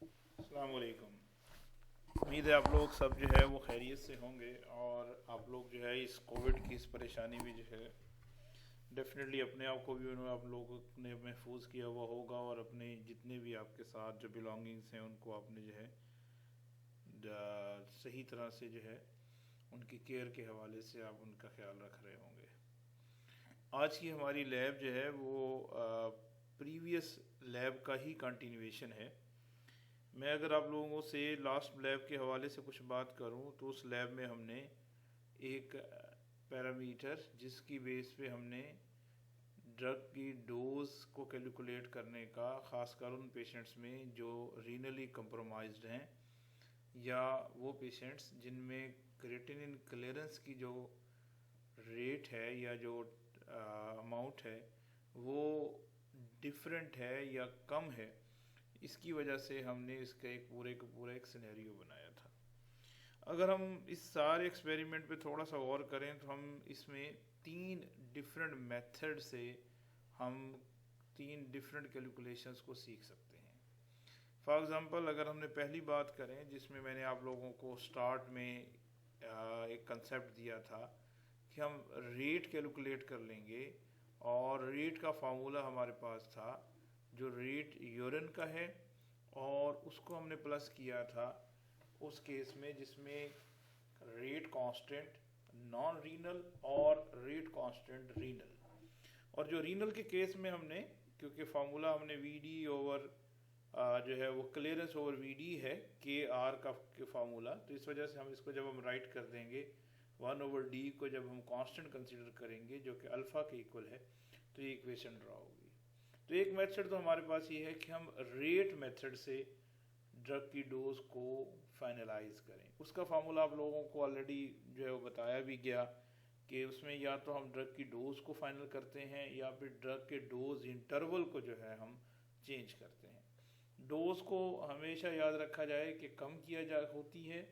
अस्सलाम वालेकुम। उम्मीद है आप लोग सब जो है वो खैरियत से होंगे और आप लोग जो है इस कोविड की इस परेशानी में जो है डेफिनेटली अपने आप को भी उन्होंने आप लोगों ने महफूज किया हुआ होगा और अपने जितने भी आपके साथ जो बिलोंगिंग्स हैं उनको आपने जो है सही तरह से जो है उनकी केयर के हवाले से आप उनका ख्याल रख रहे होंगे। आज की हमारी लैब जो है वो प्रीवियस लैब का ही कंटिन्यूएशन है। मैं अगर आप लोगों से लास्ट लैब के हवाले से कुछ बात करूं तो उस लैब में हमने एक पैरामीटर जिसकी बेस पे हमने ड्रग की डोज को कैलकुलेट करने का, ख़ासकर उन पेशेंट्स में जो रीनली कंप्रोमाइज्ड हैं या वो पेशेंट्स जिनमें क्रिएटिनिन क्लियरेंस की जो रेट है या जो अमाउंट है वो डिफरेंट है या कम है, इसकी वजह से हमने इसका एक पूरे का पूरा एक सिनेरियो बनाया था। अगर हम इस सारे एक्सपेरिमेंट पे थोड़ा सा गौर करें तो हम इसमें तीन डिफरेंट मेथड से हम तीन डिफरेंट कैलकुलेशंस को सीख सकते हैं। फॉर एग्ज़ाम्पल अगर हमने पहली बात करें जिसमें मैंने आप लोगों को स्टार्ट में एक कंसेप्ट दिया था कि हम रेट कैलकुलेट कर लेंगे और रेट का फार्मूला हमारे पास था जो रेट यूरिन का है और उसको हमने प्लस किया था उस केस में जिसमें रेट कांस्टेंट नॉन रीनल और रेट कांस्टेंट रीनल। और जो रीनल के केस में हमने, क्योंकि फार्मूला हमने वी डी ओवर जो है वो क्लियरेंस ओवर वी डी है के आर का फार्मूला, तो इस वजह से हम इसको जब हम राइट कर देंगे 1/d को जब हम कांस्टेंट कंसीडर करेंगे जो कि अल्फ़ा के इक्वल है तो ये इक्वेशन ड्रा होगी। तो एक मेथड तो हमारे पास ये है कि हम रेट मेथड से ड्रग की डोज को फाइनलाइज करें। उसका फार्मूला आप लोगों को ऑलरेडी जो है वो बताया भी गया कि उसमें या तो हम ड्रग की डोज को फाइनल करते हैं या फिर ड्रग के डोज इंटरवल को जो है हम चेंज करते हैं। डोज को हमेशा याद रखा जाए कि कम किया जा होती है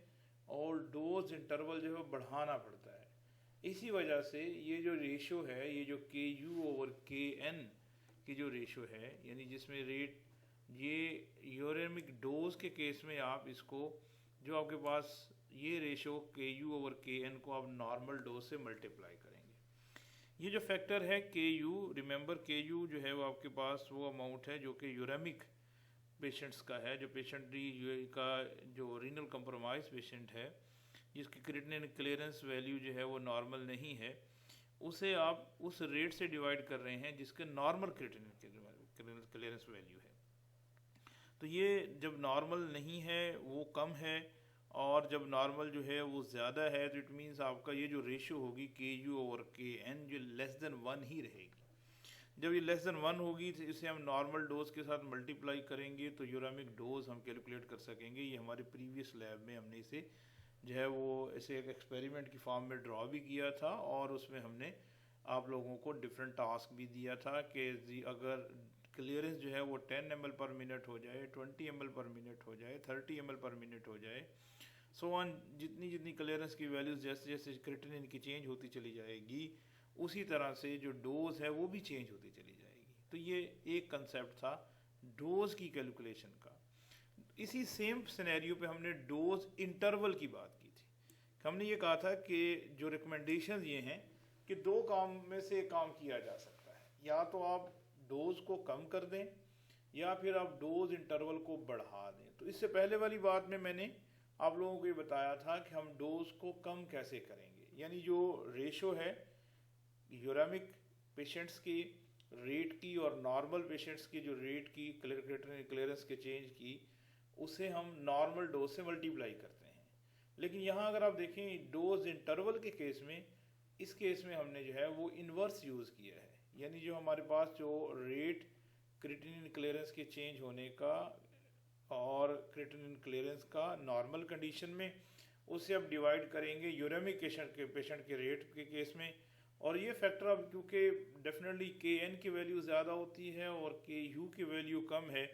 और डोज इंटरवल जो है बढ़ाना पड़ता है। इसी वजह से ये जो रेशो है, ये जो के यू ओवर के एन की जो रेशो है, यानी जिसमें रेट ये यूरेमिक डोज के केस में आप इसको जो आपके पास ये रेशो के यू ओवर के एन को आप नॉर्मल डोज से मल्टीप्लाई करेंगे। ये जो फैक्टर है के यू, रिमेंबर के यू जो है वो आपके पास वो अमाउंट है जो कि यूरेमिक पेशेंट्स का है, जो पेशेंट का जो रीनल कंप्रोमाइज पेशेंट है जिसकी क्रिएटिनिन क्लियरेंस वैल्यू जो है वो नॉर्मल नहीं है, उसे आप उस रेट से डिवाइड कर रहे हैं जिसके नॉर्मल क्रिएटिनिन क्लियरेंस वैल्यू है। तो ये जब नॉर्मल नहीं है वो कम है और जब नॉर्मल जो है वो ज़्यादा है तो इट मीन्स आपका ये जो रेशियो होगी के यू ओवर के एन जो लेस देन 1 ही रहेगी। जब ये लेस देन 1 होगी तो इसे हम नॉर्मल डोज के साथ मल्टीप्लाई करेंगे तो यूरामिक डोज हम कैलकुलेट कर सकेंगे। ये हमारे प्रीवियस लैब में हमने इसे जो है वो ऐसे एक एक्सपेरिमेंट की फॉर्म में ड्रॉ भी किया था और उसमें हमने आप लोगों को डिफरेंट टास्क भी दिया था कि अगर क्लियरेंस जो है वो 10 ml पर मिनट हो जाए, 20 ml पर मिनट हो जाए, 30 ml पर मिनट हो जाए, सो ऑन, जितनी जितनी क्लियरेंस की वैल्यूज जैसे जैसे क्रिएटिनिन की चेंज होती चली जाएगी उसी तरह से जो डोज है वो भी चेंज होती चली जाएगी। तो ये एक कंसेप्ट था डोज की कैलकुलेशन का। इसी सेम सिनेरियो पे हमने डोज इंटरवल की बात की थी। हमने ये कहा था कि जो रिकमेंडेशन ये हैं कि दो काम में से एक काम किया जा सकता है, या तो आप डोज को कम कर दें या फिर आप डोज इंटरवल को बढ़ा दें। तो इससे पहले वाली बात में मैंने आप लोगों को ये बताया था कि हम डोज को कम कैसे करेंगे, यानी जो रेशो है यूरामिक पेशेंट्स की रेट की और नॉर्मल पेशेंट्स की जो रेट की क्लियरेंस के चेंज की, उसे हम नॉर्मल डोज से मल्टीप्लाई करते हैं। लेकिन यहाँ अगर आप देखें डोज इंटरवल के केस में, इस केस में हमने जो है वो इन्वर्स यूज़ किया है, यानी जो हमारे पास जो रेट क्रिएटिनिन क्लियरेंस के चेंज होने का और क्रिएटिनिन क्लियरेंस का नॉर्मल कंडीशन में, उससे अब डिवाइड करेंगे यूरेमिक पेशेंट के रेट के केस में। और ये फैक्टर अब क्योंकि डेफिनेटली के एन की वैल्यू ज़्यादा होती है और के यू की वैल्यू कम है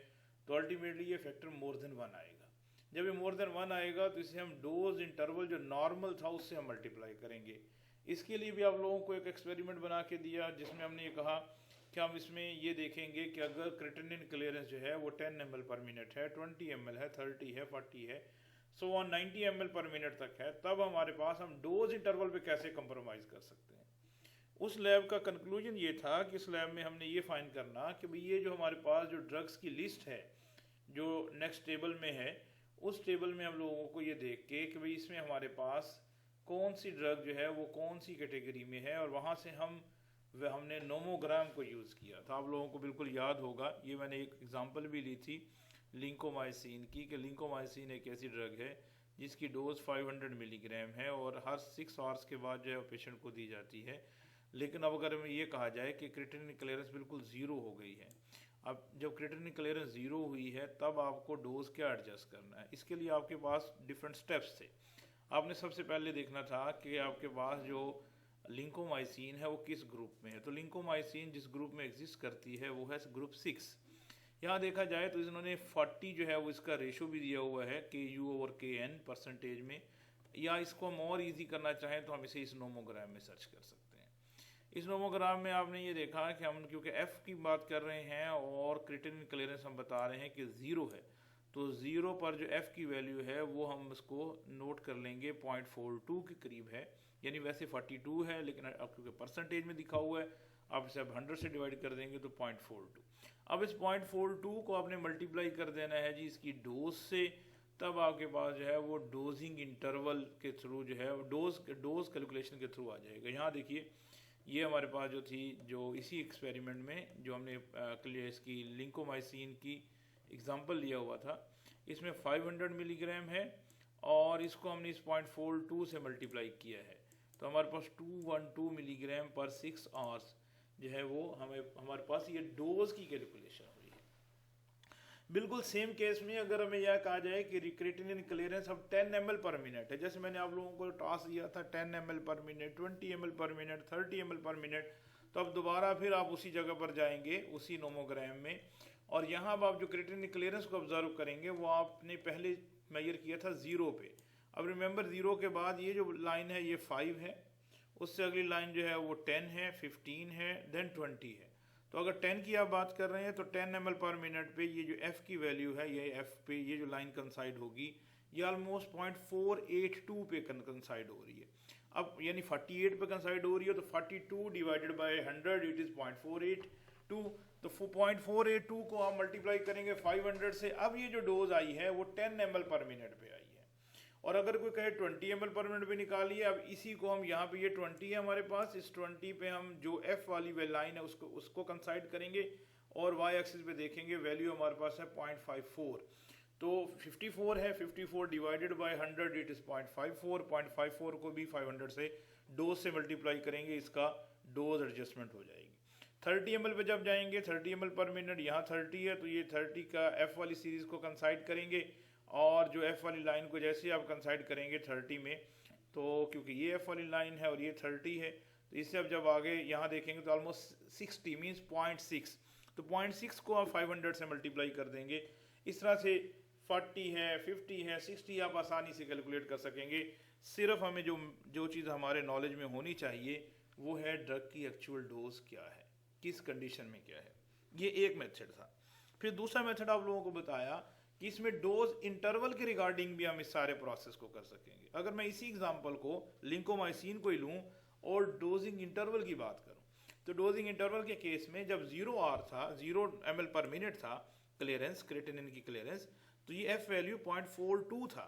तो अल्टीमेटली ये फैक्टर मोर देन 1 आएगा। जब ये मोर देन 1 आएगा तो इसे हम डोज इंटरवल जो नॉर्मल था उससे हम मल्टीप्लाई करेंगे। इसके लिए भी आप लोगों को एक एक्सपेरिमेंट बना के दिया जिसमें हमने ये कहा कि हम इसमें ये देखेंगे कि अगर क्रिएटिनिन क्लियरेंस जो है वो 10 ml पर मिनट है, 20 ml है, 30 है, 40 है, सो 90 ml पर मिनट तक है, तब हमारे पास हम डोज इंटरवल पे कैसे कंप्रोमाइज़ कर सकते हैं। उस लैब का कंक्लूजन ये था कि इस लैब में हमने ये फाइंड करना कि भाई ये जो हमारे पास जो ड्रग्स की लिस्ट है जो नेक्स्ट टेबल में है, उस टेबल में हम लोगों को ये देख के कि भाई इसमें हमारे पास कौन सी ड्रग जो है वो कौन सी कैटेगरी में है, और वहाँ से हमने नोमोग्राम को यूज़ किया था। आप लोगों को बिल्कुल याद होगा, ये मैंने एक एग्जांपल भी ली थी लिंकोमाइसिन की, कि लिंकोमाइसिन एक ऐसी ड्रग है जिसकी डोज 500 मिलीग्राम है और हर 6 आवर्स के बाद जो है पेशेंट को दी जाती है। लेकिन अब अगर हमें ये कहा जाए कि क्रिएटिनिन क्लियरेंस बिल्कुल ज़ीरो हो गई है, अब जब क्रिएटिनिन क्लियरेंस ज़ीरो हुई है तब आपको डोज क्या एडजस्ट करना है, इसके लिए आपके पास डिफरेंट स्टेप्स थे। आपने सबसे पहले देखना था कि आपके पास जो लिंकोमाइसिन है वो किस ग्रुप में है। तो लिंकोमाइसिन जिस ग्रुप में एग्जिस्ट करती है वो है ग्रुप 6। यहाँ देखा जाए तो इन्होंने 40 जो है वो इसका रेशो भी दिया हुआ है KU/KN परसेंटेज में, या इसको हम और ईजी करना चाहें तो हम इसे इस नोमोग्राम में सर्च कर सकते हैं। इस नोमोग्राम में आपने ये देखा कि हम क्योंकि F की बात कर रहे हैं और क्रिएटिनिन क्लियरेंस हम बता रहे हैं कि 0 है, तो 0 पर जो F की वैल्यू है वो हम उसको नोट कर लेंगे 0.42 के करीब है, यानी वैसे 42 है लेकिन अब क्योंकि परसेंटेज में दिखा हुआ है आप इसे अब 100 से डिवाइड कर देंगे तो 0.42। अब इस 0.42 को आपने मल्टीप्लाई कर देना है जी इसकी डोज से, तब आपके पास जो है वो डोजिंग इंटरवल के थ्रू जो है डोज कैलकुलेशन के थ्रू आ जाएगा। यहाँ देखिए ये हमारे पास जो थी जो इसी एक्सपेरिमेंट में जो हमने इसकी लिंकोमाइसिन की एग्जांपल लिया हुआ था, इसमें 500 मिलीग्राम है और इसको हमने इस 0.42 से मल्टीप्लाई किया है, तो हमारे पास 212 मिलीग्राम पर 6 आवर्स जो है वो हमारे पास ये डोज की कैलकुलेशन हुई है। बिल्कुल सेम केस में अगर हमें यह कहा जाए कि क्रिएटिनिन क्लियरेंस अब 10 ml पर मिनट है, जैसे मैंने आप लोगों को टास्क दिया था 10 ml पर मिनट, 20 ml पर मिनट, 30 ml पर मिनट, तो अब दोबारा फिर आप उसी जगह पर जाएंगे उसी नोमोग्राम में, और यहाँ अब आप जो क्रिएटिनिन क्लियरेंस को ऑब्जर्व करेंगे वो आपने पहले मेजर किया था 0 पे। अब रिमेंबर 0 के बाद ये जो लाइन है ये 5 है, उससे अगली लाइन जो है वो 10 है, 15 है, देन 20 है। तो अगर 10 की आप बात कर रहे हैं तो 10 ml पर मिनट पे ये जो F की वैल्यू है, ये F पे ये जो लाइन कंसाइड होगी ये ऑलमोस्ट 0.482 पे कंसाइड हो रही है। अब यानी 48 पे कंसाइड हो रही है तो 42 डिवाइडेड बाय 100 इट इज़ 0.482, तो 0.482 को आप मल्टीप्लाई करेंगे 500 से, अब ये जो डोज आई है वो 10 ml पर मिनट पे आई है। और अगर कोई कहे 20 ml पर मिनट पे निकालिए, अब इसी को हम यहाँ पे ये 20 है हमारे पास, इस 20 पे हम जो F वाली लाइन है उसको कंसाइड करेंगे और Y एक्सिस पे देखेंगे वैल्यू हमारे पास है 0.54, तो 54 है, 54 डिवाइडेड बाय 100 इट इज़ 0.54, 0.54 को भी 500 से डोज से मल्टीप्लाई करेंगे, इसका डोज एडजस्टमेंट हो जाएगी। 30 ml पे जब जाएंगे 30 ml पर मिनट, यहाँ 30 है तो ये 30 का F वाली सीरीज़ को कंसाइड करेंगे, और जो F वाली लाइन को जैसे आप कंसाइड करेंगे 30 में, तो क्योंकि ये F वाली लाइन है और ये 30 है तो इससे अब जब आगे यहाँ देखेंगे तो ऑलमोस्ट 60 मीन्स 0.6, तो 0.6 को आप 500 से मल्टीप्लाई कर देंगे। इस तरह से 40 है, 50 है, 60 आप आसानी से कैलकुलेट कर सकेंगे। सिर्फ हमें जो चीज़ हमारे नॉलेज में होनी चाहिए वो है ड्रग की एक्चुअल डोज क्या है, किस कंडीशन में क्या है। ये एक मेथड था। फिर दूसरा मेथड आप लोगों को बताया कि इसमें डोज इंटरवल के रिगार्डिंग भी हम इस सारे प्रोसेस को कर सकेंगे। अगर मैं इसी एग्जांपल को लिंकोमाइसिन को ही लूँ और डोजिंग इंटरवल की बात करूँ, तो डोजिंग इंटरवल के केस में जब 0 आर था, 0 ml पर मिनट था क्लियरेंस, क्रिएटिनिन की क्लियरेंस, तो ये F वैल्यू 0.42 था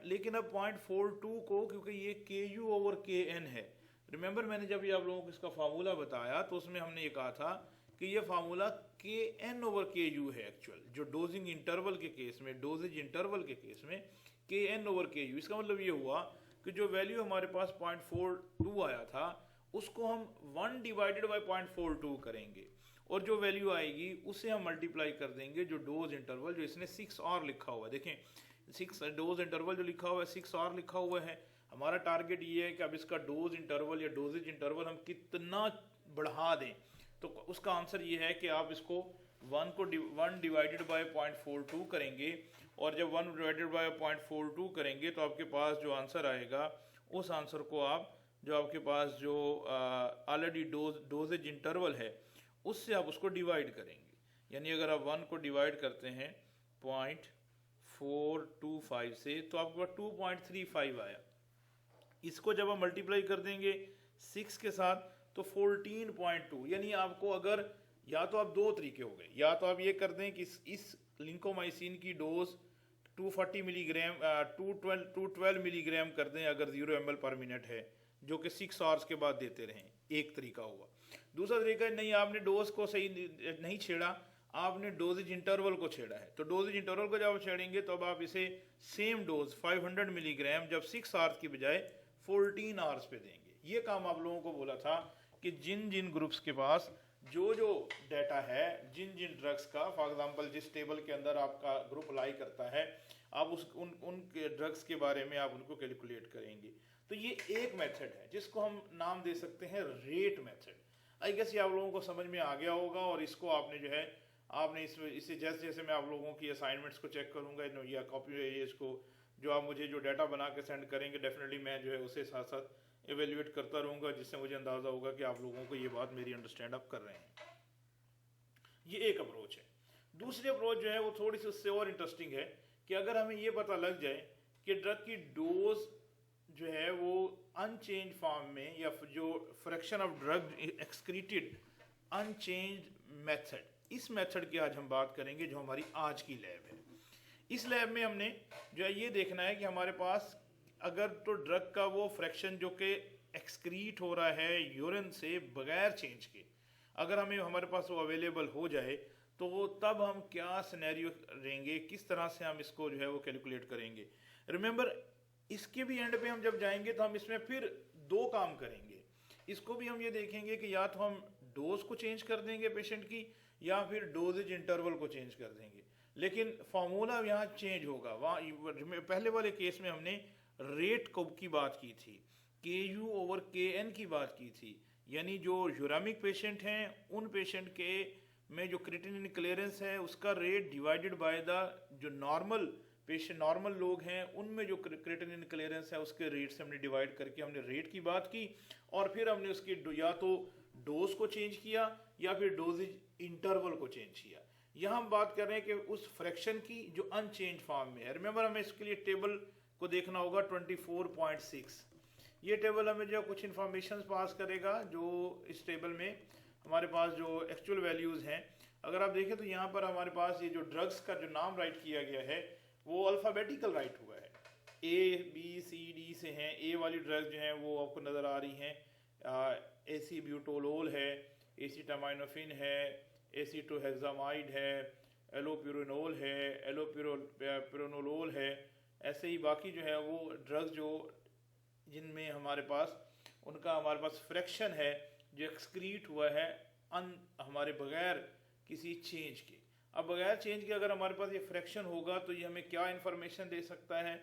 लेकिन अब 0.42 को क्योंकि ये KU/KN है, रिमेंबर मैंने जब ये आप लोगों को इसका फार्मूला बताया तो उसमें हमने ये कहा था कि ये फार्मूला KN/KU है एक्चुअल, जो डोजिंग इंटरवल के केस में, डोजेज इंटरवल के केस में KN/KU। इसका मतलब ये हुआ कि जो वैल्यू हमारे पास 0.42 आया था उसको हम 1 डिवाइडेड बाय 0.42 करेंगे और जो वैल्यू आएगी उससे हम मल्टीप्लाई कर देंगे जो डोज इंटरवल, जो इसने 6 आवर लिखा हुआ है, देखें 6 डोज इंटरवल जो लिखा हुआ है 6 आवर लिखा हुआ है। हमारा टारगेट ये है कि अब इसका डोज इंटरवल या डोजेज इंटरवल हम कितना बढ़ा दें, तो उसका आंसर ये है कि आप इसको 1 डिवाइडेड बाय 0.42 करेंगे और जब 1 डिवाइडेड बाय 0.42 करेंगे तो आपके पास जो आंसर आएगा उस आंसर को आप जो आपके पास जो ऑलरेडी डोजेज इंटरवल है उससे आप उसको डिवाइड करेंगे। यानी अगर आप 1 को डिवाइड करते हैं 0.425 से तो आपके पास 2.35 आया। इसको जब आप मल्टीप्लाई कर देंगे 6 के साथ तो 14.2, यानी आपको अगर या तो आप दो तरीके हो गए, या तो आप ये कर दें कि इस लिंकोमाइसिन की डोज 240 मिलीग्राम 212 मिलीग्राम कर दें अगर 0 ml पर मिनट है, जो कि 6 आवर्स के बाद देते रहें, एक तरीका हुआ। दूसरा तरीका नहीं, आपने डोज को सही नहीं छेड़ा, आपने डोजेज इंटरवल को छेड़ा है। तो डोजेज इंटरवल को जब आप छेड़ेंगे तो अब आप इसे सेम डोज 500 मिलीग्राम जब 6 आवर्स की बजाय 14 आवर्स पे देंगे। ये काम आप लोगों को बोला था कि जिन जिन ग्रुप्स के पास जो जो डाटा है, जिन जिन ड्रग्स का, फॉर एग्जांपल जिस टेबल के अंदर आपका ग्रुप लाई करता है, आप उन ड्रग्स के बारे में आप उनको कैलकुलेट करेंगे। तो ये एक मेथड है जिसको हम नाम दे सकते हैं रेट मेथड। आई गेस ये आप लोगों को समझ में आ गया होगा, और इसको आपने जो है आपने इसे जैसे जैसे मैं आप लोगों की असाइनमेंट्स को चेक करूँगा या कॉपी इसको जो आप मुझे जो डाटा बना के सेंड करेंगे, डेफिनेटली मैं जो है उसे साथ साथ एवेल्युएट करता रहूँगा, जिससे मुझे अंदाज़ा होगा कि आप लोगों को ये बात मेरी अंडरस्टैंड आप कर रहे हैं। ये एक अप्रोच है। दूसरी अप्रोच जो है वो थोड़ी सी उससे और इंटरेस्टिंग है कि अगर हमें ये पता लग जाए कि ड्रग की डोज जो है वो अनचेंज फॉर्म में, या जो fraction of drug excreted unchanged method, इस मेथड की आज हम बात करेंगे जो हमारी आज की लैब है। इस लैब में हमने जो है ये देखना है कि हमारे पास अगर तो ड्रग का वो फ्रैक्शन जो कि एक्सक्रीट हो रहा है यूरिन से बगैर चेंज के, अगर हमें हमारे पास वो अवेलेबल हो जाए तो तब हम क्या सिनेरियो लेंगे, किस तरह से हम इसको जो है वो कैलकुलेट करेंगे। रिमेंबर, इसके भी एंड पे हम जब जाएंगे तो हम इसमें फिर दो काम करेंगे। इसको भी हम ये देखेंगे कि या तो हम डोज को चेंज कर देंगे पेशेंट की, या फिर डोजेज इंटरवल को चेंज कर देंगे, लेकिन फार्मूला यहाँ चेंज होगा। वहाँ पहले वाले केस में हमने रेट की बात की थी, KU/KN की बात की थी, यानी जो यूरामिक पेशेंट हैं उन पेशेंट के में जो क्रिएटिनिन क्लियरेंस है उसका रेट डिवाइडेड बाय द जो नॉर्मल लोग हैं उनमें जो क्रिएटिनिन क्लियरेंस है उसके रेट से हमने डिवाइड करके हमने रेट की बात की, और फिर हमने उसकी या तो डोज को चेंज किया या फिर डोजेज इंटरवल को चेंज किया। यहाँ हम बात कर रहे हैं कि उस फ्रैक्शन की जो अनचेंज फॉर्म में है। रिमेंबर, हमें इसके लिए टेबल को देखना होगा 24.6। ये टेबल हमें जो कुछ इंफॉर्मेशन पास करेगा, जो इस टेबल में हमारे पास जो एक्चुअल वैल्यूज़ हैं, अगर आप देखें तो यहाँ पर हमारे पास ये जो ड्रग्स का जो नाम राइट किया गया है वो अल्फ़ाबेटिकल राइट हुआ है, ABCD से हैं। ए वाली ड्रग्स जो हैं वो आपको नज़र आ रही हैं, एसीब्यूटोलोल है, एसीटामाइनोफिन है, एसीटोहेक्सामाइड है, एलोप्यूरिनोल है, एलोप्यूरिनोलोल है। ऐसे ही बाकी जो है वो ड्रग्स जो जिनमें हमारे पास फ्रैक्शन है जो एक्सक्रीट हुआ है हमारे बगैर किसी चेंज के। अब बगैर चेंज के अगर हमारे पास ये फ्रैक्शन होगा तो ये हमें क्या इन्फॉर्मेशन दे सकता है,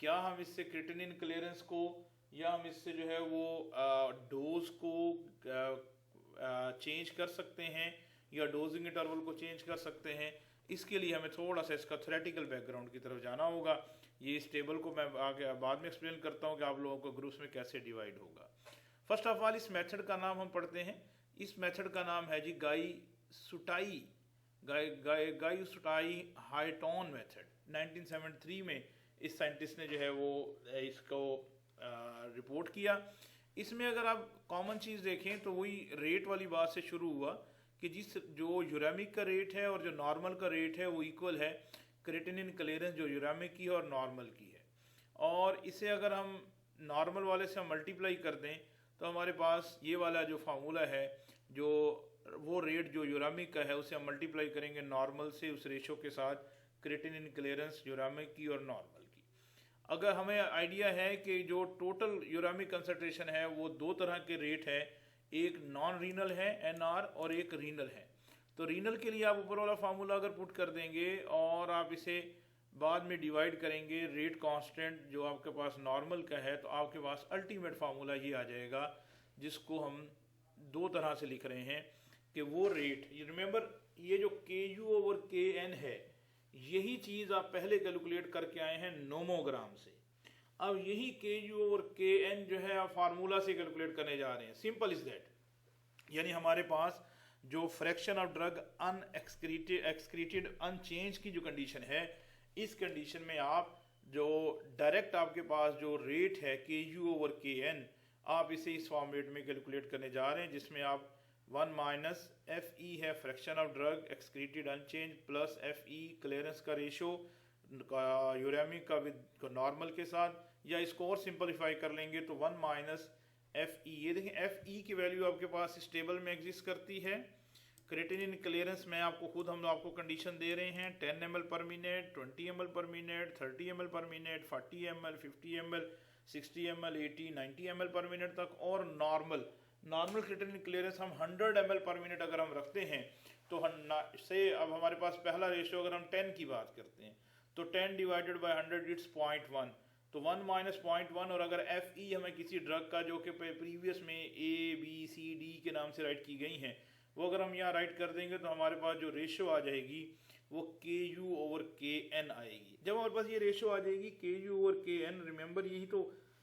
क्या हम इससे क्रिएटिनिन क्लियरेंस को या हम इससे जो है वो डोज को चेंज कर सकते हैं या डोजिंग इंटरवल को चेंज कर सकते हैं। इसके लिए हमें थोड़ा सा इसका थ्योरेटिकल बैकग्राउंड की तरफ जाना होगा। ये इस टेबल को मैं आगे बाद में एक्सप्लेन करता हूँ कि आप लोगों को ग्रुप्स में कैसे डिवाइड होगा। फर्स्ट ऑफ ऑल इस मेथड का नाम हम पढ़ते हैं। इस मेथड का नाम है जी गाई-सुटाई हाइटोन मेथड। 1973 में इस साइंटिस्ट ने जो है वो इसको रिपोर्ट किया। इसमें अगर आप कॉमन चीज़ देखें तो वही रेट वाली बात से शुरू हुआ कि जो यूरामिक का रेट है और जो नॉर्मल का रेट है वो इक्वल है क्रिएटिनिन क्लियरेंस जो यूरामिक की है और नॉर्मल की है। और इसे अगर हम नॉर्मल वाले से हम मल्टीप्लाई कर दें तो हमारे पास ये वाला जो फार्मूला है, जो वो रेट जो यूरामिक का है उसे हम मल्टीप्लाई करेंगे नॉर्मल से, उस रेशो के साथ क्रिएटिनिन क्लियरेंस यूरामिक की और नॉर्मल की। अगर हमें आइडिया है कि जो टोटल यूरामिक कंसंट्रेशन है वो दो तरह के रेट है, एक नॉन रीनल है NR और एक रीनल है। तो रीनल के लिए आप ऊपर वाला फार्मूला अगर पुट कर देंगे और आप इसे बाद में डिवाइड करेंगे रेट कांस्टेंट जो आपके पास नॉर्मल का है, तो आपके पास अल्टीमेट फार्मूला ये आ जाएगा जिसको हम दो तरह से लिख रहे हैं कि वो रेट, रिमेंबर ये जो KU/KN है यही चीज़ आप पहले कैलकुलेट करके आए हैं नोमोग्राम से। अब यही KU/KN जो है आप फार्मूला से कैलकुलेट करने जा रहे हैं। Simple is that. यानी हमारे पास जो fraction of drug excreted unchanged की जो कंडीशन है, इस कंडीशन में आप जो डायरेक्ट आपके पास जो रेट है KU/KN, आप इसे इस फॉर्मेट में कैलकुलेट करने जा रहे हैं, जिसमें आप 1 माइनस FE है fraction of drug excreted unchanged plus FE clearance का रेशो यूरेमिक का विद नॉर्मल के साथ, या इसको और सिंपलीफाई कर लेंगे तो 1 माइनस FE। ये देखें FE की वैल्यू आपके पास इस टेबल में एग्जिस्ट करती है। क्रिएटिनिन क्लियरेंस में हम आपको कंडीशन दे रहे हैं 10 ml पर मिनट, 20 ml पर मिनट, 30 ml पर minute, 40 ml, 50 ml, 60 ml, 80, 90 ml पर मिनट तक। और नॉर्मल क्रिएटिनिन क्लियरेंस हम 100 ml पर मिनट अगर हम रखते हैं तो से अब हमारे पास पहला रेशियो अगर हम 10 की बात करते हैं तो 10 डिवाइडेड बाय 100 इट्स 0.1, तो 1 माइनस 0.1। और अगर FE हमें किसी ड्रग का जो कि प्रीवियस में ABCD के नाम से राइट की गई हैं, वो अगर हम यहाँ राइट कर देंगे तो हमारे पास जो रेशो आ जाएगी वो KU/KN आएगी। जब हमारे पास ये रेशो आ जाएगी KU/KN, रिमेंबर यही तो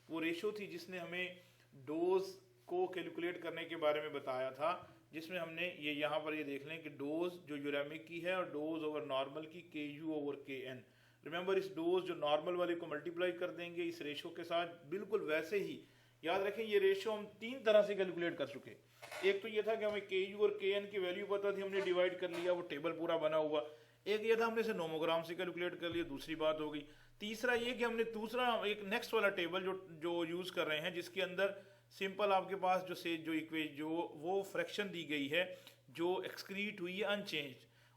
वो रेशो थी जिसने हमें डोज को कैलकुलेट करने के बारे में बताया था, जिसमें हमने ये यहाँ पर ये देख लें कि डोज जो यूरेमिक की है और डोज ओवर नॉर्मल की KU/KN। रिमेंबर इस डोज जो नॉर्मल वाले को मल्टीप्लाई कर देंगे इस रेशो के साथ, बिल्कुल वैसे ही याद रखें ये रेशो हम 3 तरह से कैलकुलेट कर चुके। एक तो ये था कि हमें KU/KN की वैल्यू पता थी, हमने डिवाइड कर लिया, वो टेबल पूरा बना हुआ। एक ये था हमने इसे नोमोग्राम से कैलकुलेट कर लिया, दूसरी बात हो गई। तीसरा ये कि हमने दूसरा एक नेक्स्ट वाला टेबल जो यूज कर रहे हैं, जिसके अंदर सिंपल आपके पास जो वो फ्रैक्शन दी गई है जो एक्सक्रीट हुई है अनचेंज,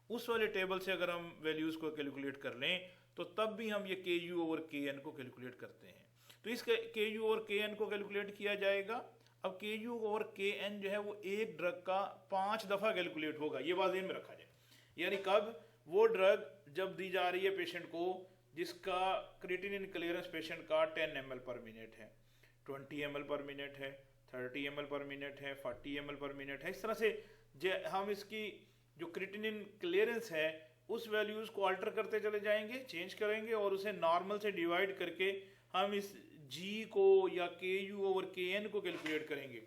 उस वाले टेबल से अगर हम वैल्यूज को कैलकुलेट कर लें तो तब भी हम ये KU/KN को कैलकुलेट करते हैं। तो इस KU/KN को कैलकुलेट किया जाएगा। अब KU/KN जो है वो एक ड्रग का 5 दफ़ा कैलकुलेट होगा, ये बात ध्यान में रखा जाए। यानी कब, वो ड्रग जब दी जा रही है पेशेंट को जिसका क्रिएटिनिन क्लियरेंस पेशेंट का 10 ml पर मिनट है, 20 ml पर मिनट है, 30 ml पर मिनट है, 40 ml पर मिनट है। इस तरह से हम इसकी जो क्रिएटिनिन क्लियरेंस है उस वैल्यूज़ को अल्टर करते चले जाएंगे, चेंज करेंगे, और उसे नॉर्मल से डिवाइड करके हम इस G को या KU/KN को कैलकुलेट करेंगे।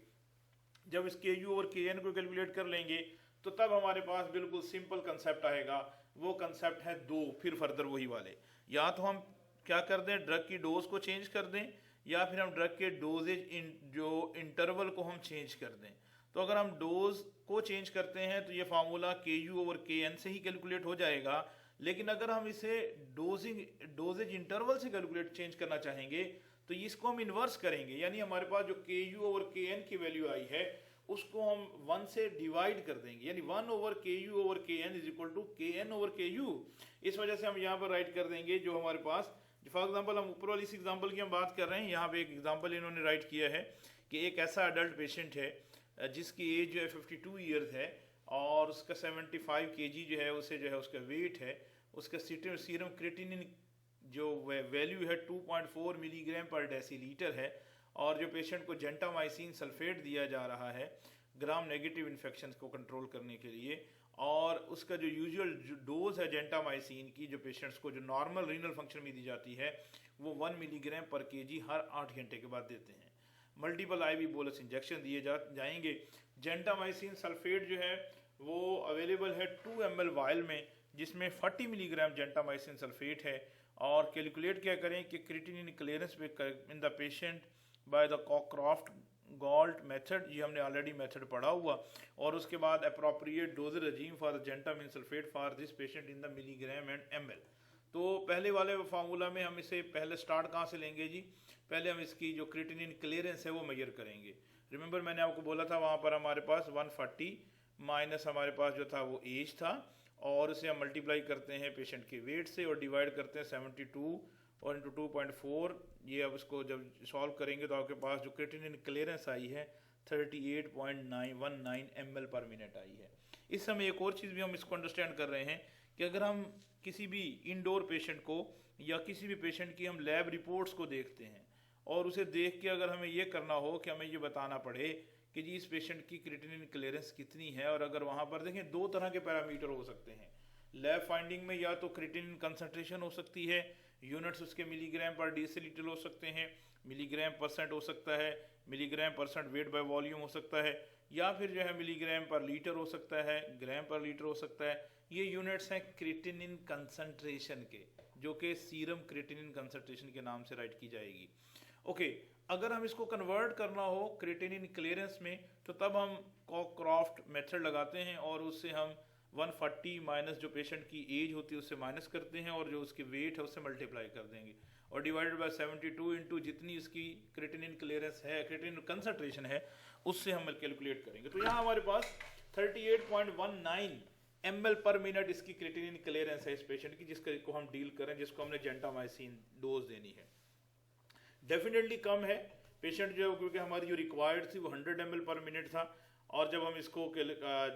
जब इस KU/KN को कैलकुलेट कर लेंगे तो तब हमारे पास बिल्कुल सिंपल कंसेप्ट आएगा। वो कंसेप्ट है 2, फिर फर्दर वही वाले, या तो हम क्या कर दें, ड्रग की डोज को चेंज कर दें, या फिर हम ड्रग के डोजेज जो इंटरवल को हम चेंज कर दें। तो अगर हम डोज को चेंज करते हैं तो ये फार्मूला KU/KN से ही कैलकुलेट हो जाएगा। लेकिन अगर हम इसे डोजेज इंटरवल से कैलकुलेट चेंज करना चाहेंगे तो इसको हम इन्वर्स करेंगे, यानी हमारे पास जो KU/KN की वैल्यू आई है उसको हम 1 से डिवाइड कर देंगे, यानी 1/KU/KN is equal to KN/KU। इस वजह से हम यहाँ पर राइट कर देंगे जो हमारे पास, फॉर एग्जाम्पल हम ऊपर वाली इस एग्जाम्पल की हम बात कर रहे हैं, यहाँ पे एक एग्जाम्पल इन्होंने राइट किया है कि एक ऐसा अडल्ट पेशेंट है जिसकी एज जो है 52 ईयर्स है और उसका 75 kg जो है उसे जो है उसका वेट है, उसका सीरम क्रिएटिनिन जो वैल्यू है 2.4 मिलीग्राम पर डेसीलीटर है, और जो पेशेंट को जेंटामाइसिन सल्फेट दिया जा रहा है ग्राम नेगेटिव इन्फेक्शन को कंट्रोल करने के लिए, और उसका जो यूजुअल डोज है जेंटामाइसिन की जो पेशेंट्स को जो नॉर्मल रीनल फंक्शन में दी जाती है वो 1 मिलीग्राम पर kg हर 8 घंटे के बाद देते हैं। मल्टीपल IV बोलस इंजेक्शन दिए जाएंगे। जेंटामाइसिन सल्फेट जो है वो अवेलेबल है 2 ml वायल में, जिसमें 40 मिलीग्राम जेंटामाइसिन सल्फेट है। और कैलकुलेट क्या करें कि creatinine clearance in the patient by the Cockcroft Gault method, ये हमने ऑलरेडी मेथड पढ़ा हुआ, और उसके बाद appropriate dose regime for gentamicin sulphate for this patient in the milligram and ml। तो पहले वाले फार्मूला में हम इसे पहले स्टार्ट कहाँ से लेंगे जी, पहले हम इसकी जो क्रिएटिनिन क्लियरेंस है वो मेजर करेंगे। रिमेंबर मैंने आपको बोला था वहाँ पर हमारे पास 140 माइनस हमारे पास जो था वो एज था, और उसे हम मल्टीप्लाई करते हैं पेशेंट के वेट से और डिवाइड करते हैं 72 और इंटू 2.4। ये अब इसको जब सॉल्व करेंगे तो आपके पास जो क्रिएटिनिन क्लियरेंस आई है 38.919 ml पर मिनट आई है। इस समय एक और चीज़ भी हम इसको अंडरस्टैंड कर रहे हैं कि अगर हम किसी भी इंडोर पेशेंट को या किसी भी पेशेंट की हम लैब रिपोर्ट्स को देखते हैं और उसे देख के अगर हमें ये करना हो कि हमें ये बताना पड़े कि जी इस पेशेंट की क्रिएटिनिन क्लियरेंस कितनी है, और अगर वहाँ पर देखें 2 तरह के पैरामीटर हो सकते हैं लैब फाइंडिंग में, या तो क्रिएटिनिन कंसंट्रेशन हो सकती है, यूनिट्स उसके मिलीग्राम पर डेसीलीटर हो सकते हैं, मिलीग्राम परसेंट हो सकता है, milligram percent weight by volume हो सकता है, या फिर जो है मिलीग्राम पर लीटर हो सकता है, ग्राम पर लीटर हो सकता है। ये यूनिट्स हैं क्रिएटिनिन कंसंट्रेशन के, जो कि सीरम क्रिएटिनिन कंसंट्रेशन के नाम से राइट की जाएगी। ओके, अगर हम इसको कन्वर्ट करना हो क्रिएटिनिन क्लियरेंस में, तो तब हम कॉकक्रॉफ्ट मेथड लगाते हैं और उससे हम 140 माइनस जो पेशेंट की एज होती है उससे माइनस करते हैं और जो उसकी वेट है उससे मल्टीप्लाई कर देंगे और डिवाइडेड बाय 72 इंटू जितनी इसकी क्रिएटिनिन क्लियरेंस है, क्रिएटिनिन कंसंट्रेशन है, उससे हम कैलकुलेट करेंगे। तो यहाँ हमारे पास 38.19 ml पर मिनट इसकी क्रिएटिनिन क्लियरेंस है इस पेशेंट की, जिसको हम डील करें, जिसको हमने जेंटामाइसिन डोज देनी है। डेफिनेटली कम है पेशेंट जो, क्योंकि हमारी जो रिक्वायर्ड थी वो 100 ml पर मिनट था और जब हम इसको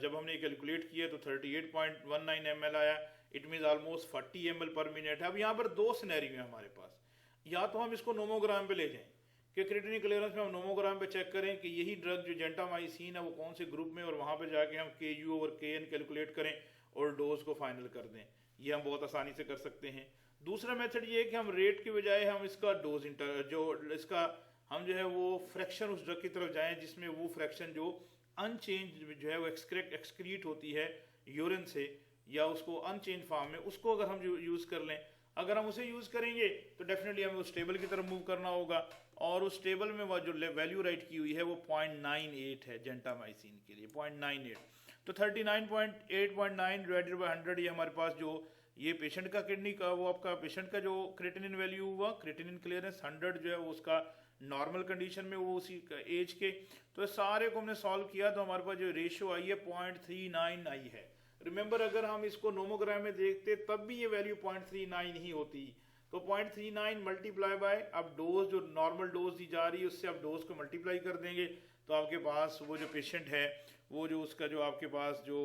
जब हमने कैलकुलेट किया तो 38.19 ml आया। इट मीन्स ऑलमोस्ट 40 ml पर मिनट है। अब यहाँ पर दो सिनेरियो है हमारे पास, या तो हम इसको नोमोग्राम पे ले जाएं कि क्रिएटिनिन क्लियरेंस में हम नोमोग्राम पे चेक करें कि यही ड्रग जो जेंटामाइसिन है वो कौन से ग्रुप में, और वहाँ पे जाके हम KU और KN कैलकुलेट करें और डोज को फाइनल कर दें। ये हम बहुत आसानी से कर सकते हैं। दूसरा मेथड ये है कि हम रेट के बजाय हम इसका डोज हम जो है वो फ्रैक्शन उस ड्रग की तरफ जाएं जिसमें वो फ्रैक्शन जो अनचेंज जो है वो एक्सक्रीट होती है यूरिन से, या उसको अनचेंज फॉर्म में, उसको अगर हम यूज़ कर लें। अगर हम उसे यूज़ करेंगे तो डेफिनेटली हमें उस टेबल की तरफ मूव करना होगा और उस टेबल में वो जो वैल्यू राइट की हुई है वो 0.98 है जेंटामाइसिन के लिए, 0.98। तो 39.8.9 डिवाइडेड बाई 100, ये हमारे पास जो ये पेशेंट का किडनी का वो आपका पेशेंट का जो क्रिएटिनिन वैल्यू हुआ, क्रिएटिनिन क्लियरेंस 100 जो है वो उसका नॉर्मल कंडीशन में वो उसी एज के। तो सारे को हमने सॉल्व किया तो हमारे पास जो रेशियो आई है 0.39 आई है। रिमेंबर अगर हम इसको नोमोग्राम में देखते तब भी ये वैल्यू 0.39 ही होती। तो 0.39 मल्टीप्लाई बाय, अब डोज जो नॉर्मल डोज दी जा रही है उससे आप डोज को मल्टीप्लाई कर देंगे तो आपके पास वो जो पेशेंट है वो जो उसका जो आपके पास जो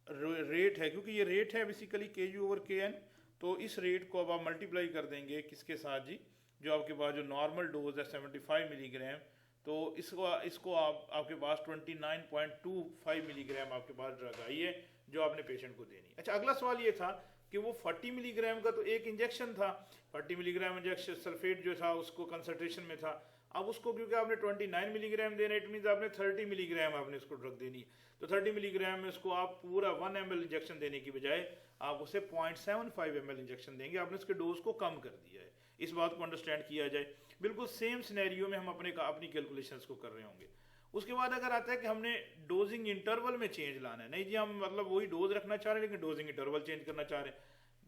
रेट है, क्योंकि ये रेट है बेसिकली KU ओवर KN, तो इस रेट को अब आप मल्टीप्लाई कर देंगे किसके साथ जी, जो आपके पास जो नॉर्मल डोज है 75 मिलीग्राम, तो इसको आपके पास 29.25 मिलीग्राम आपके पास ड्रग आई है जो आपने पेशेंट को देनी। अच्छा, अगला सवाल ये था कि वो 40 मिलीग्राम का तो एक इंजेक्शन था, 40 मिलीग्राम इंजेक्शन सल्फेट जो था उसको कंसंट्रेशन में था। अब उसको क्योंकि आपने 29 मिलीग्राम देना, इट मीन्स आपने 30 मिलीग्राम आपने इसको ड्रग देनी। तो 30 मिलीग्राम में उसको आप पूरा 1 ml इंजेक्शन देने की बजाय आप उसे 0.75 ml इंजेक्शन देंगे। आपने उसके डोज को कम कर दिया है। इस बात को अंडरस्टैंड किया जाए। बिल्कुल सेम सिनेरियो में हम अपनी कैलकुलेशंस को कर रहे होंगे। उसके बाद अगर आता है कि हमने डोजिंग इंटरवल में चेंज लाना है, नहीं जी हम मतलब वही डोज रखना चाह रहे हैं लेकिन डोजिंग इंटरवल चेंज करना चाह रहे हैं,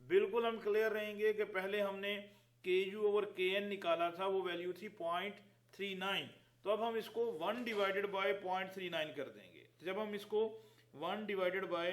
बिल्कुल हम क्लियर रहेंगे कि पहले हमने KU ओवर KN निकाला था, वो वैल्यू थी 0.39, तो अब हम इसको 1 डिवाइडेड बाय 0.39 कर देंगे। तो जब हम इसको 1 डिवाइडेड बाय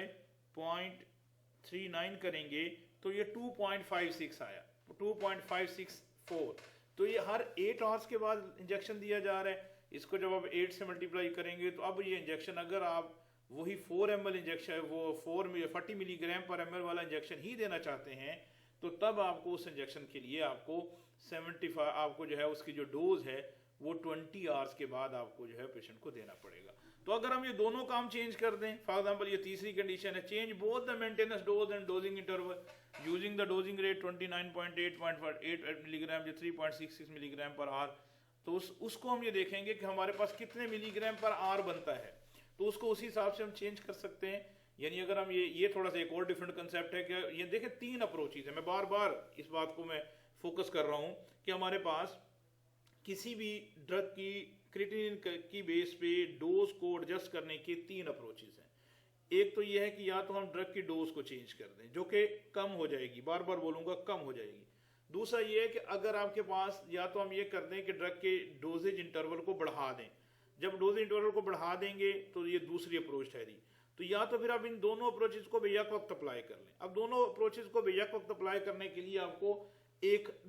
0.39 करेंगे तो ये 2.56 आया, 2.564। तो ये हर 8 आवर्स के बाद इंजेक्शन दिया जा रहा है। इसको जब आप 8 से मल्टीप्लाई करेंगे तो अब ये इंजेक्शन अगर आप वही 4 ml इंजेक्शन वो 40 मिलीग्राम पर ml वाला इंजेक्शन ही देना चाहते हैं तो तब आपको उस इंजेक्शन के लिए आपको 75 आपको जो है उसकी जो डोज है वो 20 आवर्स के बाद आपको जो है पेशेंट को देना पड़ेगा। तो अगर हम ये दोनों काम चेंज कर दें, फॉर एग्जांपल ये तीसरी कंडीशन है, change both the maintenance dose and dosing interval using the dosing rate 29.8 milligram जो 3.66 मिलीग्राम पर आवर, तो उसको हम ये देखेंगे कि हमारे पास कितने मिलीग्राम पर आवर बनता है, तो उसको उसी हिसाब से हम चेंज कर सकते हैं। यानी अगर हम ये थोड़ा सा एक और डिफरेंट कंसेप्ट है कि ये देखें 3 अप्रोचेज है। मैं बार बार इस बात को मैं फोकस कर रहा हूँ कि हमारे पास किसी भी ड्रग की क्रिएटिनिन की बेस पे डोज को एडजस्ट करने के 3 अप्रोचेज हैं। एक तो ये है कि या तो हम ड्रग की डोज को चेंज कर दें जो कि कम हो जाएगी, बार बार बोलूँगा कम हो जाएगी। दूसरा ये है कि अगर आपके पास या तो हम ये कर दें कि ड्रग के डोजेज इंटरवल को बढ़ा दें। जब डोज इंटरवल को बढ़ा देंगे तो ये दूसरी अप्रोच ठहरी। तो या तो फिर आप इन दोनों अप्रोचेज को बेयक वक्त अप्लाई कर लें। अब दोनों अप्रोचेज को बेयक वक्त अप्लाई करने के लिए आपको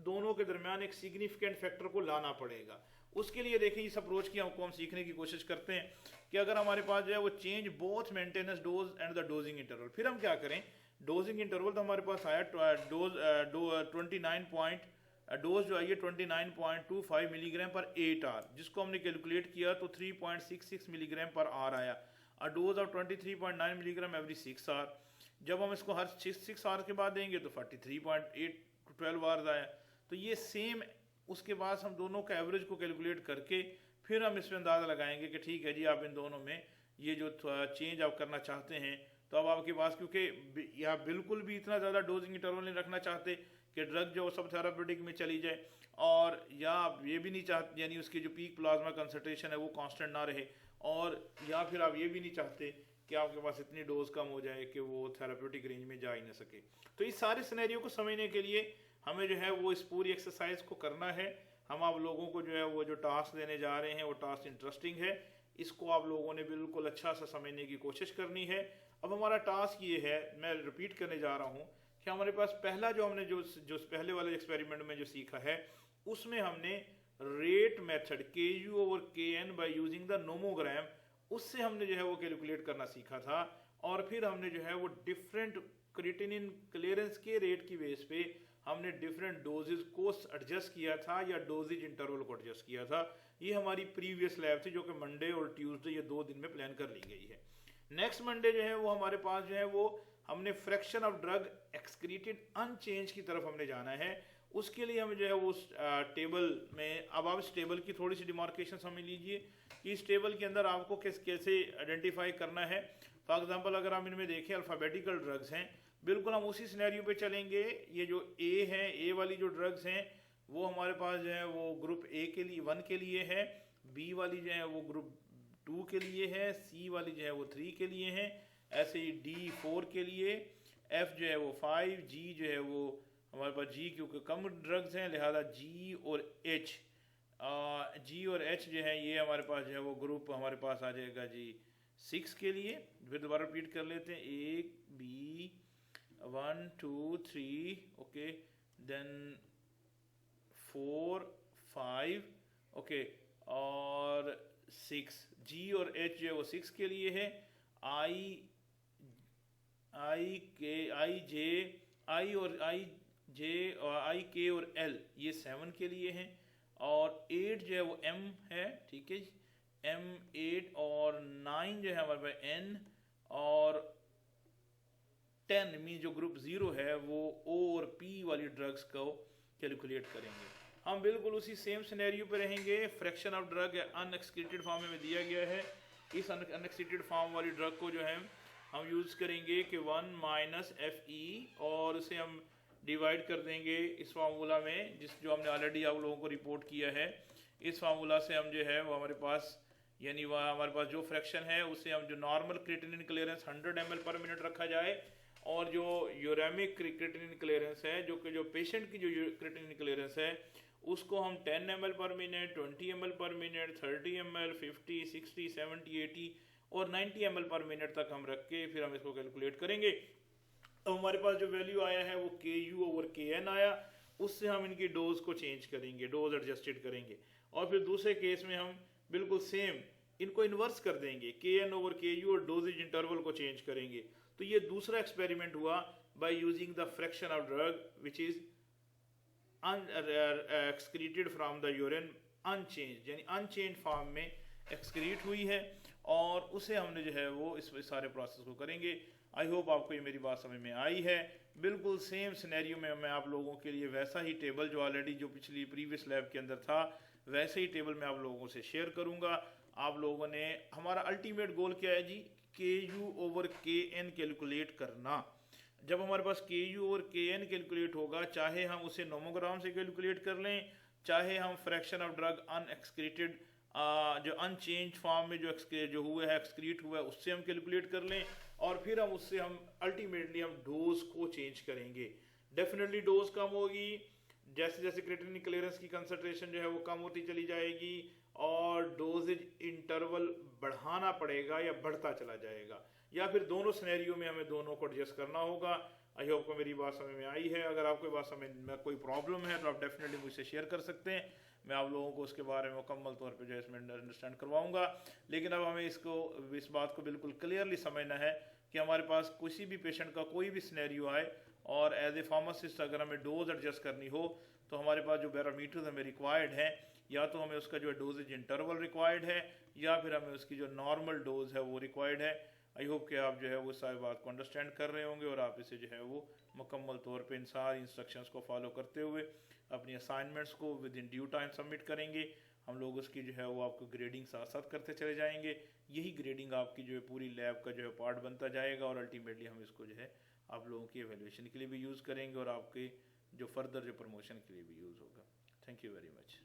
दोनों के दरमियान एक सिग्निफिकेंट फैक्टर को लाना पड़ेगा। उसके लिए देखिए इस अप्रोच की हमको हम सीखने की कोशिश करते हैं कि अगर हमारे पास जो है वो change both maintenance dose and the dosing interval, फिर हम क्या करें, डोजिंग इंटरवल तो हमारे पास आया डोज जो आई है 29.25 मिलीग्राम पर 8 आवर, जिसको हमने कैलकुलेट किया तो 3.66 मिलीग्राम पर आवर आया। और dose of 23.9 milligram every 6 hour. जब हम इसको हर 6 आवर के बाद देंगे तो 43.8 to 12 आवर्स आया। तो ये सेम, उसके बाद हम दोनों का एवरेज को कैलकुलेट करके फिर हम इसमें अंदाज़ा लगाएंगे कि ठीक है जी, आप इन दोनों में ये जो चेंज आप करना चाहते हैं, तो अब आपके पास, क्योंकि या बिल्कुल भी इतना ज़्यादा डोजिंग इंटरवल नहीं रखना चाहते कि ड्रग जो सब थेरापेटिक में चली जाए, और या आप ये भी नहीं चाहते, यानी उसकी जो पीक प्लाज्मा कंसंट्रेशन है वो कांस्टेंट ना रहे, और या फिर आप ये भी नहीं चाहते कि आपके पास इतनी डोज कम हो जाए कि वो थेरापेटिक रेंज में जा ही ना सके। तो इस सारे सिनेरियो को समझने के लिए हमें जो है वो इस पूरी एक्सरसाइज को करना है। हम आप लोगों को जो है वो जो टास्क देने जा रहे हैं वो टास्क इंटरेस्टिंग है, इसको आप लोगों ने बिल्कुल अच्छा सा समझने की कोशिश करनी है। अब हमारा टास्क ये है, मैं रिपीट करने जा रहा हूँ कि हमारे पास पहला जो हमने जो जो पहले वाले एक्सपेरिमेंट में जो सीखा है, उसमें हमने rate method KU/KN by using the nomogram, उससे हमने जो है वो कैलकुलेट करना सीखा था। और फिर हमने जो है वो डिफरेंट क्रिएटिनिन क्लियरेंस के रेट की बेस पे हमने डिफरेंट डोजेज को एडजस्ट किया था या डोजेज इंटरवल को एडजस्ट किया था। ये हमारी प्रीवियस लैब थी जो कि मंडे और ट्यूसडे ये 2 दिन में प्लान कर ली गई है। नेक्स्ट मंडे जो है वो हमारे पास जो है वो हमने fraction of drug excreted unchanged की तरफ हमने जाना है। उसके लिए हमें जो है वो टेबल में, अब आप इस टेबल की थोड़ी सी डिमार्केशन समझ लीजिए कि इस टेबल के अंदर आपको कैसे आइडेंटिफाई करना है। फॉर एग्जांपल अगर हम इनमें देखें अल्फ़ाबेटिकल ड्रग्स हैं, बिल्कुल हम उसी सिनेरियो पे चलेंगे। ये जो ए है, ए वाली जो ड्रग्स हैं वो हमारे पास जो है वो ग्रुप ए के लिए 1 के लिए है, बी वाली जो है वो ग्रुप 2 के लिए है, सी वाली जो है वो 3 के लिए है, ऐसे ही डी 4 के लिए, एफ जो है वो 5, जी जो है वो हमारे पास जी क्योंकि कम ड्रग्स हैं लिहाजा जी और एच, जी और एच जो है ये हमारे पास जो है वो ग्रुप हमारे पास आ जाएगा जी 6 के लिए। फिर दोबारा रिपीट कर लेते हैं, A B 1 2 3 okay, then 4 5 okay और 6, जी और एच जो है वो 6 के लिए है, आई जे और आई के और एल ये 7 के लिए हैं, और 8 जो है वो एम है, ठीक है एम 8, और 9 जो है हमारे पास एन, और 10 मीन जो ग्रुप 0 है वो ओ और पी वाली ड्रग्स को कैलकुलेट करेंगे। हम बिल्कुल उसी सेम सिनेरियो पे रहेंगे। फ्रैक्शन ऑफ ड्रग अनएक्सक्रीटेड फॉर्म में दिया गया है। इस अनएक्सक्रीटेड फॉर्म वाली ड्रग को जो है हम यूज़ करेंगे कि 1 माइनस FE, और उसे हम डिवाइड कर देंगे इस फार्मूला में जो हमने ऑलरेडी आप लोगों को रिपोर्ट किया है। इस फार्मूला से हम जो है वो हमारे पास, यानी वह हमारे पास जो फ्रैक्शन है उसे हम जो नॉर्मल क्रिएटिनिन क्लियरेंस 100 ml पर मिनट रखा जाए, और जो यूरेमिक क्रिएटिनिन क्लियरेंस है जो कि जो पेशेंट की जो क्रिएटिनिन क्लियरेंस है उसको हम 10 ml पर मिनट, 20 ml पर मिनट, 30 ml, 50, 60, 70, 80 और 90 ml पर मिनट तक हम रख के फिर हम इसको कैलकुलेट करेंगे। अब हमारे पास जो वैल्यू आया है वो KU/KN आया, उससे हम इनकी डोज को चेंज करेंगे, डोज एडजस्टेड करेंगे, और फिर दूसरे केस में हम बिल्कुल सेम इनको इन्वर्स कर देंगे, KN/KU और डोजेज इंटरवल को चेंज करेंगे। तो ये दूसरा एक्सपेरिमेंट हुआ by using the fraction of drug which is excreted from the urine unchanged, यानी अनचेंज फॉर्म में एक्सक्रीट हुई है, और उसे हमने जो है वो इस सारे प्रोसेस को करेंगे। आई होप आपको ये मेरी बात समझ में आई है। बिल्कुल सेम सिनेरियो में मैं आप लोगों के लिए वैसा ही टेबल जो ऑलरेडी जो पिछली प्रीवियस लैब के अंदर था वैसे ही टेबल मैं आप लोगों से शेयर करूंगा। आप लोगों ने, हमारा अल्टीमेट गोल क्या है जी, KU/KN कैलकुलेट करना। जब हमारे पास KU/KN कैलकुलेट होगा, चाहे हम उसे नोमोग्राम से कैलकुलेट कर लें, चाहे हम फ्रैक्शन ऑफ ड्रग अनएक्सक्रीटेड जो अनचेंज फॉर्म में जो हुआ है एक्सक्रीट हुआ है उससे हम कैलकुलेट कर लें, और फिर हम उससे हम अल्टीमेटली हम डोज को चेंज करेंगे। डेफिनेटली डोज कम होगी, जैसे जैसे क्रिएटिनिन क्लियरेंस की कंसंट्रेशन जो है वो कम होती चली जाएगी, और डोजेज इंटरवल बढ़ाना पड़ेगा या बढ़ता चला जाएगा, या फिर दोनों सिनेरियो में हमें दोनों को एडजस्ट करना होगा। आई होप को मेरी बात समझ में आई है। अगर आपको बात समझ में कोई प्रॉब्लम है तो आप डेफिनेटली मुझसे शेयर कर सकते हैं, मैं आप लोगों को उसके बारे में मुकम्मल तौर पे जो है इसमें अंडरस्टैंड करवाऊंगा। लेकिन अब हमें इस बात को बिल्कुल क्लियरली समझना है कि हमारे पास किसी भी पेशेंट का कोई भी सिनेरियो आए और एज ए फार्मासिस्ट अगर हमें डोज एडजस्ट करनी हो तो हमारे पास जो पैरामीटर्स हमें रिक्वायर्ड है, या तो हमें उसका जो है डोजेज इंटरवल रिक्वायर्ड है, या फिर हमें उसकी जो नॉर्मल डोज है वो रिक्वायर्ड है। आई होप कि आप जो है वो सारी बात को अंडरस्टैंड कर रहे होंगे, और आप इसे जो है वो मुकम्मल तौर पे इन सारी इंस्ट्रक्शंस को फॉलो करते हुए अपनी असाइनमेंट्स को with in due time submit करेंगे। हम लोग उसकी जो है वो आपको ग्रेडिंग साथ साथ करते चले जाएंगे। यही ग्रेडिंग आपकी जो है पूरी लैब का जो है पार्ट बनता जाएगा, और अल्टीमेटली हम इसको जो है आप लोगों की एवेल्यूशन के लिए भी यूज़ करेंगे और आपके जो फर्दर जो प्रमोशन के लिए भी यूज़ होगा। Thank you very much.